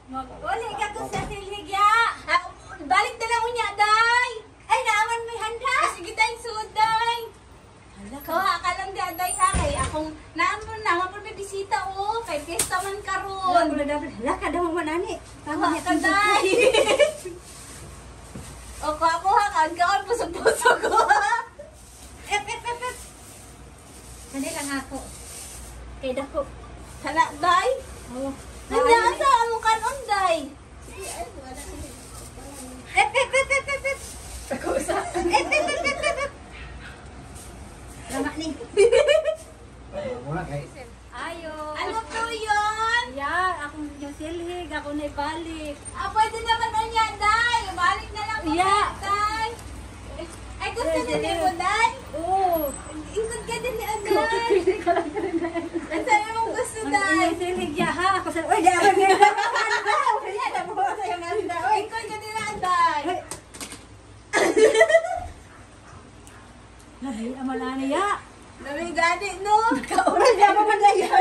Wala ka to sa silhigya. Balik na lang unya, day. Ay, naaman may handa. Sige, day, suday. Kawa ka lang di, day, ha. Kay akong naaman po may bisita, oh. Kay fiesta man karon. Hala ka daw mo nani. Kawa ka, day. O, ako ha, kaon puso-puso ko, ha. Ep. Kani lang ako. Kay dako. Hala, day. Oh. Nandiyan sa among kanon, day. Ep. Ako sa. Ep. Lama ni. Wala guys. Ayo. Ano to yun? Ya, ako yung silhig, ako na ibalik. Pwede naman na niya, day. Balik na lang po, Yeah. day. Ay, gusto niyo mo, day? Oo. Ingkod ka din ni Aday. Ang sabi mong gusto, day. Yung silhig ya ha. Ako sa oy, dapat na. Wala na mo sa yung anda. Oy. Ingkod ka din ni Aday. Ay, amala niya. Dami gani, no? Kauna niya mo man daya.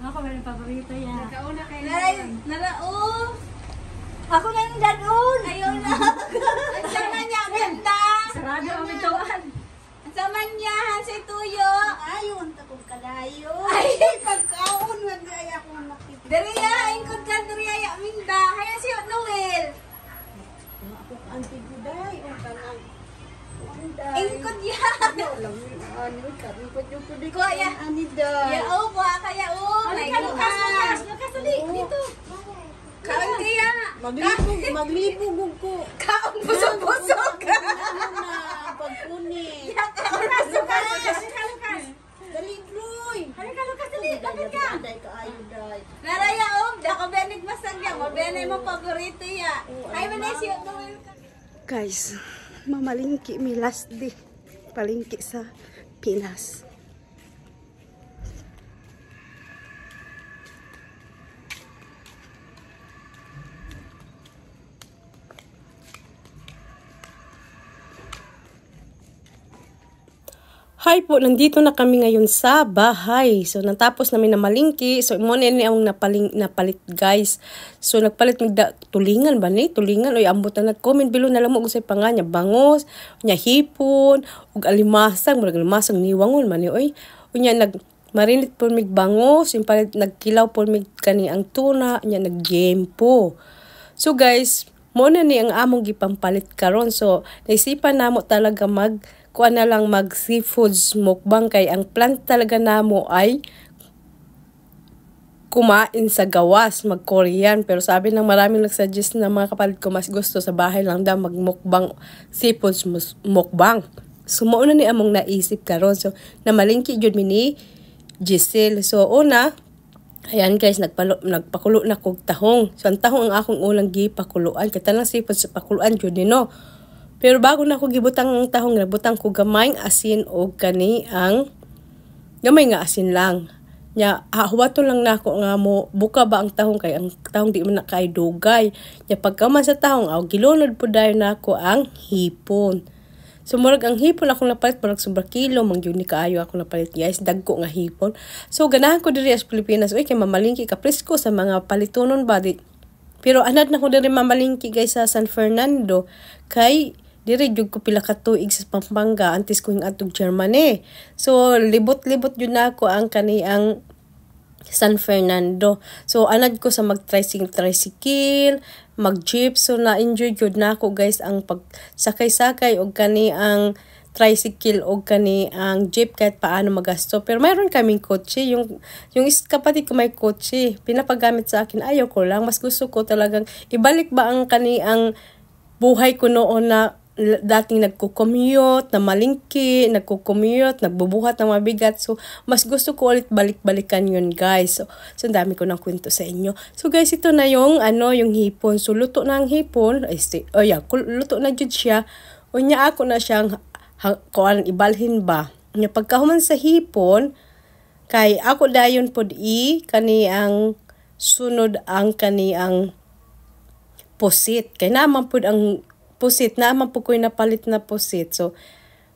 Ako man ang paborito ya. Kauna kay Day, narao. Ako na yung danon. Ayaw na. Ang sama niya, ganda. Sarado ang bituan. Ang sama niya, si Tuyo. Ayon ta kung kadayo. Ay, pagkaon man gaya ko makita. Dariya, ingkod ka, dariya, yaminda. Kaya si Noel. Ako ang tiguday o kanang. Ingkod yan. Kuya. Ya, oh, kuha kaya, oh. Lukas, dito. Kaon kaya. Maglibog ko. Kaon busog-busog. Pagpunit. Lukas. Dali, Bloy. Halika, Lukas, dali. Kapit ka. Day ka ayo, day. Naraya, oh. Dako benig masangya. Mabenay mo paborito ya. Ay, manay si Noel. Guys, mamalingki mi last day. Palingki sa Pinas. Hi po, nandito na kami ngayon sa bahay. So, natapos namin na malingki. So, muna ni ang napalit, guys. So, nagpalit mig tulingan ba ni? Tulingan. Oy, ambot na nag-comment below na lang mo kung sa'y panganya. Bangos, nya hipon, ug alimasang. Murag alimasang niwangon man ni. Oy, unya marinit po mig bangos. Yung palit, nagkilaw po mig kani ang tuna. Nya nag-game po. So, guys, muna ni ang among gipampalit karon. So, naisipan namo talaga kuan na lang mag seafoods mukbang kay ang plan talaga namo ay kumain sa gawas, mag Korean, pero sabi ng maraming nagsuggest na mga kapalit ko mas gusto sa bahay lang daw mag mukbang seafoods mukbang. So mauna ni among naisip karon. So namalingki jud mi ni Giselle. So una, ayan guys, nagpakulo na kog tahong. So ang tahong ang akong unang gipakuluan, kay tanang seafoods sa pakuluan jud ni no. Pero bago na ako gibutang ang tahong, nagbutang ko gamay asin o kani ang gamay nga asin lang. Nya hawaton lang nako nga mo buka ba ang tahong kay ang tahong di man na kay dugay. Nya pagkaman sa tahong gilunod po dayon nako ang hipon. So murag ang hipon akong napalit murag sobra kilo mang yun ni kaayo akong napalit guys, dagko nga hipon. So ganahan ko diri sa Pilipinas, oy kay mamalingki ka presko sa mga palitonon ba di. Pero anad na ko diri mamalingki guys sa San Fernando kay diri jud ko pila ka tuig sa Pampanga antes ko atog Germany. So libot-libot jud na ako ang kani ang San Fernando. So anad ko sa mag-tricycle, mag-jeep. So na-enjoy jud na ako guys ang pagsakay-sakay og kani ang tricycle og kani ang jeep kahit paano magasto. Pero mayroon kaming kotse, yung kapatid ko may kotse, pinapagamit sa akin. Ayaw ko lang, mas gusto ko talagang ibalik ba ang kani ang buhay ko noon na dating nagko-commute, na malingki, nagko-commute, nagbubuhat ng mabigat. So, mas gusto ko ulit balik-balikan yun, guys. So dami ko ng kwento sa inyo. So, guys, ito na yung, yung hipon. So, luto na ang hipon. Luto na jud siya. Unya ako na siyang, ibalhin ba. Unya, pagkahuman sa hipon, kay ako dayon pod kani ang sunod ang kani ang pusit. Kay naman pod ang pusit, naman po ko'y napalit na pusit. So,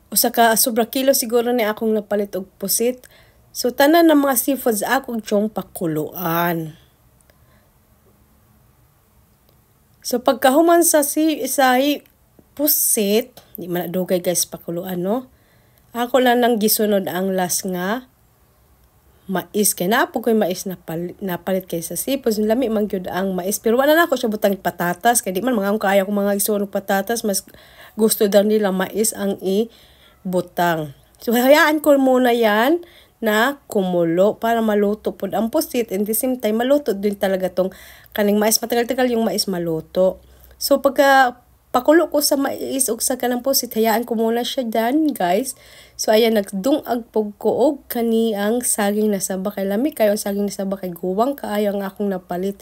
usa ka sobra kilo siguro ni akong napalit og pusit. So, tanan ng mga seafoods akong tiyong pakuluan. So pagkahuman sa pusit, di man na dugay guys pakuluan no. Ako lang gisunod ang last nga mais kay napo ko'y mais na napalit kay sa sipos lami man gyud ang mais pero wala na ako siya butang patatas kay di man mga kaya ko mga isunog patatas mas gusto daw nila mais ang butang. So hayaan ko muna yan na kumulo para maluto pod ang pusit and the same time maluto din talaga tong kaning mais matagal-tagal yung mais maluto. So pagka pakulo ko sa mais ug sa kanang pusit hayaan ko muna siya dan guys. So ayan nagdungag pog ko og kani ang saging na saba kay lami kayo ang saging na saba kay guwang kaayo ang akong napalit.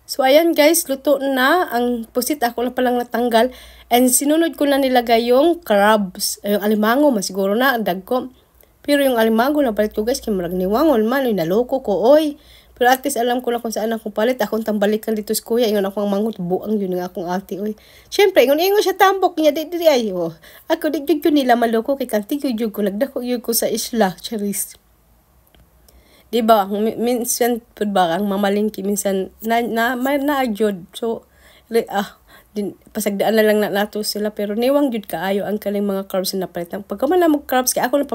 So ayan guys luto na ang pusit ako na palang natanggal and sinunod ko na nilagay yung crabs yung alimango masiguro na dagko. Pero yung alimango na palit ko guys kay murag niwangon man naloko ko oy. Pero at least alam ko na kung saan akong palit. Akong tambalikan dito sa kuya. Ingon akong mangot. Buang yun ng akong ate. Oy. Siyempre, ingon siya tambok niya. Di ay. Oh. Ako di yun nila maloko. Kay kantig yun ko. Nagdako yun ko sa isla. Charis. Diba? Minsan po ba ang mamalingki. Minsan na-adjod. So, pasagdaan na lang nato sila. Pero niwang yun kaayo ang kaling mga carbs na napalitan. Pagka man na mag-carbs, kaya ako na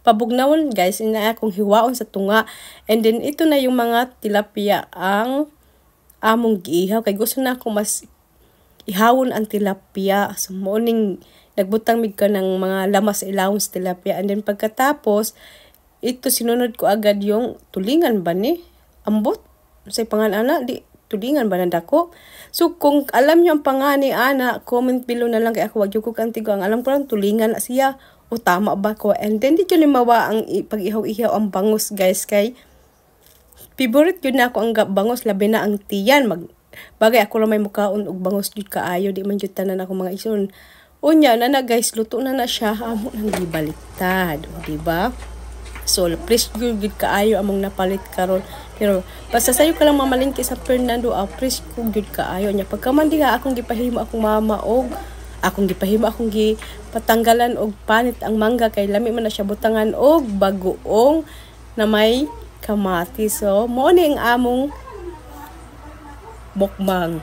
pabugnawon guys, ina akong hiwaon sa tunga. And then ito na yung mga tilapia ang among giihaw kay gusto na ako mas ihawon ang tilapia. So morning nagbutang mig ka ng mga lamas sa ilawon sa tilapia. And then pagkatapos ito sinunod ko agad yung tulingan ba ni ambot sa pangan-ana di tulingan ba nandako. So kung alam niyo ang pangani ana comment below na lang kay ako wag ko kantigo ang alam ko lang tulingan na siya. O tama ba ko? And then dito limawa ang pag-ihaw-ihaw ang bangus guys kay favorite yun na ako ang bangus labi na ang tiyan bagay ako lang may mukaon og bangus jud kaayo di man jud tanan ako mga ison unya na guys luto na siya amo nang gibaliktad di ba? So fresh jud kaayo among napalit karon pero basta sayo ka lang mamalingki sa Fernando fresh jud kaayo nya pagkaman diha akong gipahimo akong mama og akong gipahimo akong gipatanggalan og panit ang mangga kay lami man na siya butangan og bagoong na may kamati. So mo ni ang among mukbang.